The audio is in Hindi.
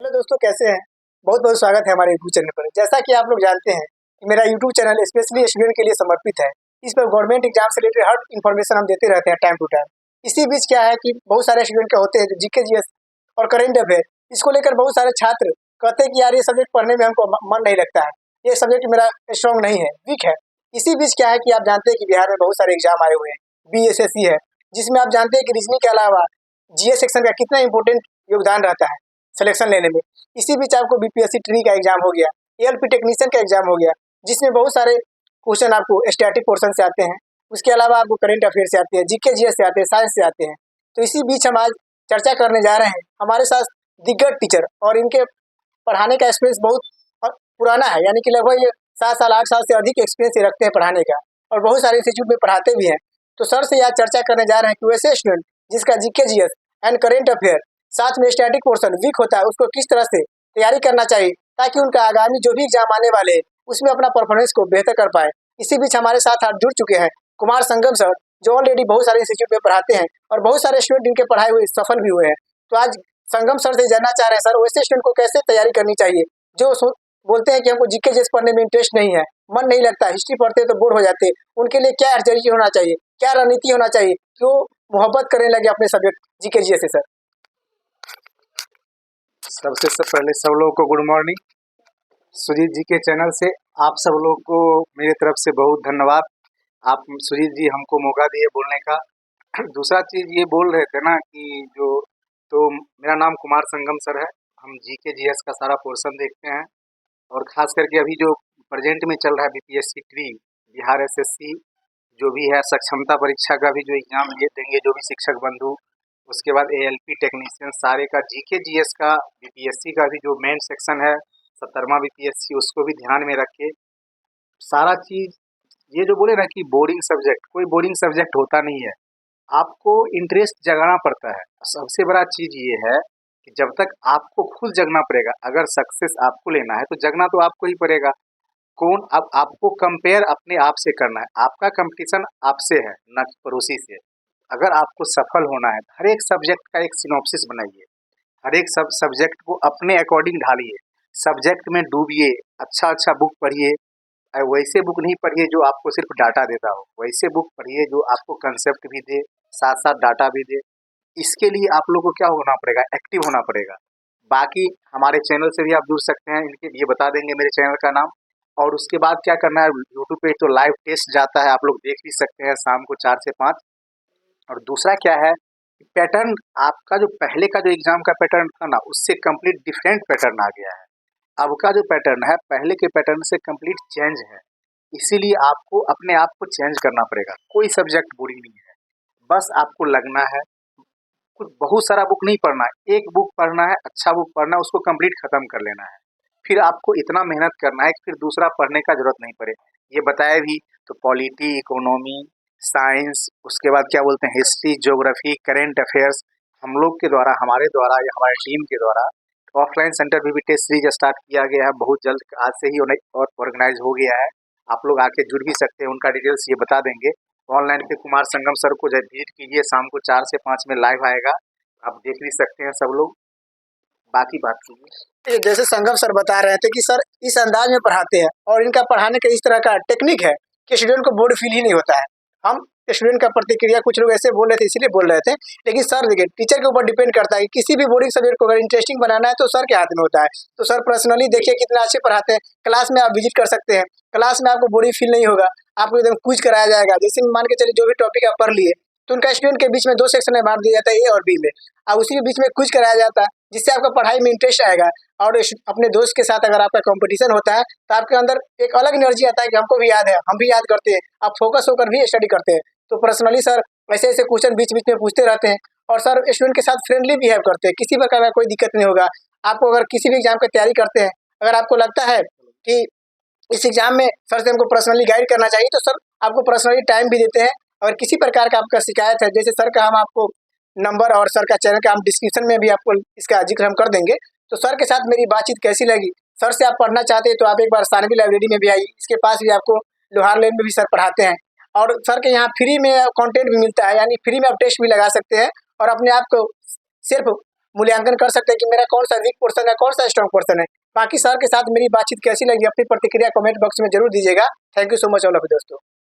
हेलो दोस्तों, कैसे हैं। बहुत बहुत स्वागत है हमारे यूट्यूब चैनल पर। जैसा कि आप लोग जानते हैं कि मेरा यूट्यूब चैनल स्पेशली स्टूडेंट के लिए समर्पित है। इस पर गवर्नमेंट एग्जाम से रिलेटेड हर इन्फॉर्मेशन हम देते रहते हैं टाइम टू टाइम। इसी बीच क्या है कि बहुत सारे स्टूडेंट के होते हैं जो जीके जीएस और करेंट अफेयर, इसको लेकर बहुत सारे छात्र कहते हैं कि यार ये सब्जेक्ट पढ़ने में हमको मन नहीं लगता है, ये सब्जेक्ट मेरा स्ट्रॉन्ग नहीं है, वीक है। इसी बीच क्या है कि आप जानते हैं कि बिहार में बहुत सारे एग्जाम आए हुए हैं। बीएसएससी है, जिसमें आप जानते हैं कि रीजनिंग के अलावा जीएस सेक्शन का कितना इंपॉर्टेंट योगदान रहता है सिलेक्शन लेने में। इसी बीच आपको बीपीएससी ट्री का एग्जाम हो गया, एएलपी टेक्नीशियन का एग्जाम हो गया, जिसमें बहुत सारे क्वेश्चन आपको स्टैटिक पोर्शन से आते हैं। उसके अलावा आपको करंट अफेयर से आते हैं, जीके जीएस से आते हैं, साइंस से आते हैं। तो इसी बीच हम आज चर्चा करने जा रहे हैं। हमारे साथ दिग्गज टीचर और इनके पढ़ाने का एक्सपीरियंस बहुत पुराना है, यानी कि लगभग ये 7 साल 8 साल से अधिक एक्सपीरियंस रखते हैं पढ़ाने का, और बहुत सारे इंस्टीट्यूट में पढ़ाते भी हैं। तो सर से आज चर्चा करने जा रहे हैं कि वैसे स्टूडेंट जिसका GK GS and current affair साथ में स्टैटिक पोर्शन वीक होता है, उसको किस तरह से तैयारी करना चाहिए ताकि उनका आगामी जो भी एग्जाम आने वाले हैं उसमें अपना परफॉर्मेंस को बेहतर कर पाए। इसी बीच हमारे साथ आज जुड़ चुके हैं कुमार संगम सर, जो ऑलरेडी बहुत सारे इंस्टीट्यूट में पढ़ाते हैं और बहुत सारे स्टूडेंट इनके पढ़ाए हुए सफल भी हुए हैं। तो आज संगम सर से जानना चाह रहे हैं, सर वैसे स्टूडेंट को कैसे तैयारी करनी चाहिए जो बोलते हैं कि हमको जीके जीएस पढ़ने में इंटरेस्ट नहीं है, मन नहीं लगता, हिस्ट्री पढ़ते हैं तो बोर हो जाते हैं, उनके लिए क्या स्ट्रेटजी होना चाहिए, क्या रणनीति होना चाहिए कि वो मोहब्बत करने लगे अपने सब्जेक्ट जीके जीएस से। सर सबसे पहले सब लोगों को गुड मॉर्निंग। सुजीत जी के चैनल से आप सब लोगों को मेरे तरफ से बहुत धन्यवाद। आप सुजीत जी हमको मौका दिए बोलने का। दूसरा चीज़ ये बोल रहे थे ना कि जो तो मेरा नाम कुमार संगम सर है। हम जीके जीएस का सारा पोर्शन देखते हैं, और ख़ास करके अभी जो प्रेजेंट में चल रहा है बीपीएससी ट्री, बिहार एसएससी जो भी है, सक्षमता परीक्षा का भी जो एग्ज़ाम ये देंगे जो भी शिक्षक बंधु, उसके बाद एएलपी टेक्नीशियन, सारे का जीके जीएस का, बीपीएससी का भी जो मेन सेक्शन है 17वां बीपीएससी, उसको भी ध्यान में रख के सारा चीज़, ये जो बोले ना कि बोरिंग सब्जेक्ट, कोई बोरिंग सब्जेक्ट होता नहीं है। आपको इंटरेस्ट जगाना पड़ता है। सबसे बड़ा चीज़ ये है कि जब तक आपको खुद जगना पड़ेगा, अगर सक्सेस आपको लेना है तो जगना तो आपको ही पड़ेगा। कौन, अब आपको कंपेयर अपने आप से करना है, आपका कंपटीशन आपसे है न कि पड़ोसी से। अगर आपको सफल होना है, हर एक सब्जेक्ट का एक सिनॉप्सिस बनाइए, हर एक सब्जेक्ट को अपने अकॉर्डिंग ढालिए, सब्जेक्ट में डूबिए, अच्छा अच्छा बुक पढ़िए। वैसे बुक नहीं पढ़िए जो आपको सिर्फ डाटा देता हो, वैसे बुक पढ़िए जो आपको कंसेप्ट भी दे, साथ साथ डाटा भी दे। इसके लिए आप लोग को क्या होना पड़ेगा, एक्टिव होना पड़ेगा। बाकी हमारे चैनल से भी आप जुड़ सकते हैं, इनके ये बता देंगे मेरे चैनल का नाम। और उसके बाद क्या करना है, यूट्यूब पे तो लाइव टेस्ट जाता है, आप लोग देख भी सकते हैं शाम को 4 से 5। और दूसरा क्या है, पैटर्न आपका जो पहले का जो एग्जाम का पैटर्न था ना, उससे कंप्लीट डिफरेंट पैटर्न आ गया है। अब का जो पैटर्न है पहले के पैटर्न से कंप्लीट चेंज है, इसीलिए आपको अपने आप को चेंज करना पड़ेगा। कोई सब्जेक्ट बोरिंग नहीं है, बस आपको लगना है। कुछ बहुत सारा बुक नहीं पढ़ना है, एक बुक पढ़ना है, अच्छा बुक पढ़ना है, उसको कंप्लीट खत्म कर लेना है। फिर आपको इतना मेहनत करना है कि फिर दूसरा पढ़ने का जरूरत नहीं पड़े। ये बताया भी तो पॉलिटी, इकोनॉमी, साइंस, उसके बाद क्या बोलते हैं हिस्ट्री, ज्योग्राफी, करेंट अफेयर्स, हम लोग के द्वारा, हमारे द्वारा या हमारे टीम के द्वारा ऑफलाइन सेंटर भी टेस्ट सीरीज स्टार्ट किया गया है, बहुत जल्द आज से ही और ऑर्गेनाइज हो गया है। आप लोग आके जुड़ भी सकते हैं, उनका डिटेल्स ये बता देंगे। ऑनलाइन पे कुमार संगम सर को विजिट कीजिए, शाम को 4 से 5 में लाइव आएगा, आप देख भी सकते हैं सब लोग। बाकी बात कीजिए। जैसे संगम सर बता रहे थे कि सर इस अंदाज में पढ़ाते हैं और इनका पढ़ाने का इस तरह का टेक्निक है कि स्टूडेंट को बोर्ड फील ही नहीं होता है। हम स्टूडेंट का प्रतिक्रिया कुछ लोग ऐसे बोल रहे थे, इसीलिए बोल रहे थे, लेकिन सर देखिए टीचर के ऊपर डिपेंड करता है कि किसी भी बोर्डिंग सब्जेक्ट को अगर इंटरेस्टिंग बनाना है तो सर के हाथ में होता है। तो सर पर्सनली देखिए कितना अच्छे पढ़ाते हैं, क्लास में आप विजिट कर सकते हैं, क्लास में आपको बोरिंग फील नहीं होगा, आपको एकदम क्विज कराया जाएगा। जैसे मान के चलिए जो भी टॉपिक आप पढ़ लिए तो उनका स्टूडेंट के बीच में 2 सेक्शन में बांट दिया जाता है, ए और बी में, और उसी के बीच में क्विज कराया जाता है, जिससे आपका पढ़ाई में इंटरेस्ट आएगा। और अपने दोस्त के साथ अगर आपका कंपटीशन होता है तो आपके अंदर एक अलग एनर्जी आता है कि हमको भी याद है, हम भी याद करते हैं, आप फोकस होकर भी स्टडी करते हैं। तो पर्सनली सर ऐसे ऐसे क्वेश्चन बीच बीच में पूछते रहते हैं, और सर स्टूडेंट के साथ फ्रेंडली बिहेव करते हैं, किसी प्रकार का कोई दिक्कत नहीं होगा आपको। अगर किसी भी एग्जाम की तैयारी करते हैं, अगर आपको लगता है कि इस एग्जाम में सर से हमको पर्सनली गाइड करना चाहिए तो सर आपको पर्सनली टाइम भी देते हैं। अगर किसी प्रकार का आपका शिकायत है, जैसे सर का हम आपको नंबर और सर का चैनल का हम डिस्क्रिप्शन में भी आपको इसका जिक्र हम कर देंगे। तो सर के साथ मेरी बातचीत कैसी लगी, सर से आप पढ़ना चाहते हैं तो आप एक बार सानवी लाइब्रेरी में भी आइए, इसके पास भी आपको लोहार लेन में भी सर पढ़ाते हैं। और सर के यहाँ फ्री में कंटेंट भी मिलता है, यानी फ्री में आप टेस्ट भी लगा सकते हैं और अपने आप को सेल्फ मूल्यांकन कर सकते हैं कि मेरा कौन सा वीक पोर्सन है, कौन सा स्ट्रॉन्ग पोर्सन है। बाकी सर के साथ मेरी बातचीत कैसी लगी अपनी प्रतिक्रिया कमेंट बॉक्स में जरूर दीजिएगा। Thank you so much all of दोस्तों।